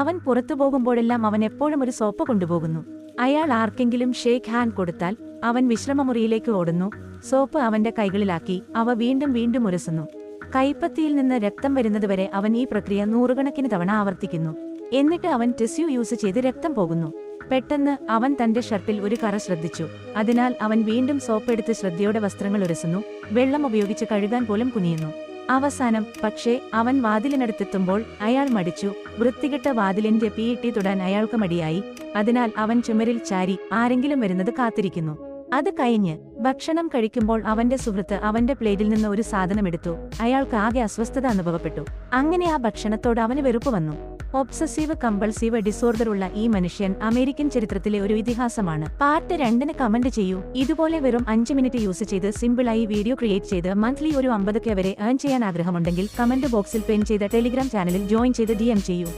അവൻ പുറത്തു പോകുമ്പോഴെല്ലാം അവൻ എപ്പോഴും ഒരു സോപ്പ് കൊണ്ടുപോകുന്നു. അയാൾ ആർക്കെങ്കിലും ഷേക്ക് ഹാൻഡ് കൊടുത്താൽ അവൻ വിശ്രമമുറിയിലേക്ക് ഓടുന്നു. സോപ്പ് അവന്റെ കൈകളിലാക്കി അവ വീണ്ടും വീണ്ടും ഉരസുന്നു. കൈപ്പത്തിയിൽ നിന്ന് രക്തം വരുന്നതുവരെ അവൻ ഈ പ്രക്രിയ നൂറുകണക്കിന് തവണ ആവർത്തിക്കുന്നു. എന്നിട്ട് അവൻ ടിഷ്യൂ യൂസ് ചെയ്ത് രക്തം പോകുന്നു. പെട്ടെന്ന് അവൻ തന്റെ ഷർട്ടിൽ ഒരു കറ ശ്രദ്ധിച്ചു. അതിനാൽ അവൻ വീണ്ടും സോപ്പെടുത്ത് ശ്രദ്ധയോടെ വസ്ത്രങ്ങൾ ഉരസുന്നു. വെള്ളം ഉപയോഗിച്ച് കഴുകാൻ പോലും കുനിയുന്നു. അവസാനം പക്ഷേ അവൻ വാതിലിനടുത്തെത്തുമ്പോൾ അയാൾ മടിച്ചു. വൃത്തികെട്ട വാതിലിന്റെ പീട്ടി തൊടാൻ അയാൾക്ക് മടിയായി. അതിനാൽ അവൻ ചുമരിൽ ചാരി ആരെങ്കിലും വരുന്നത് കാത്തിരിക്കുന്നു. അത് കഴിഞ്ഞ് ഭക്ഷണം കഴിക്കുമ്പോൾ അവന്റെ സുഹൃത്ത് അവന്റെ പ്ലേറ്റിൽ നിന്ന് ഒരു സാധനമെടുത്തു. അയാൾക്ക് ആകെ അസ്വസ്ഥത അനുഭവപ്പെട്ടു. അങ്ങനെ ആ ഭക്ഷണത്തോട് അവന് വെറുപ്പ് വന്നു. ഒബ്സസീവ് കമ്പൾസീവ് ഡിസോർഡറുള്ള ഈ മനുഷ്യൻ അമേരിക്കൻ ചരിത്രത്തിലെ ഒരു ഇതിഹാസമാണ്. പാർട്ട് 2 കമന്റ് ചെയ്യൂ. ഇതുപോലെ വെറും 5 മിനിറ്റ് യൂസ് ചെയ്ത് സിമ്പിളായി വീഡിയോ ക്രിയേറ്റ് ചെയ്ത് മന്ത്ലി ഒരു 50K വരെ ഏൺ ചെയ്യാൻ ആഗ്രഹമുണ്ടെങ്കിൽ കമന്റ് ബോക്സിൽ പെൻ ചെയ്ത ടെലിഗ്രാം ചാനലിൽ ജോയിൻ ചെയ്ത് DM ചെയ്യൂ.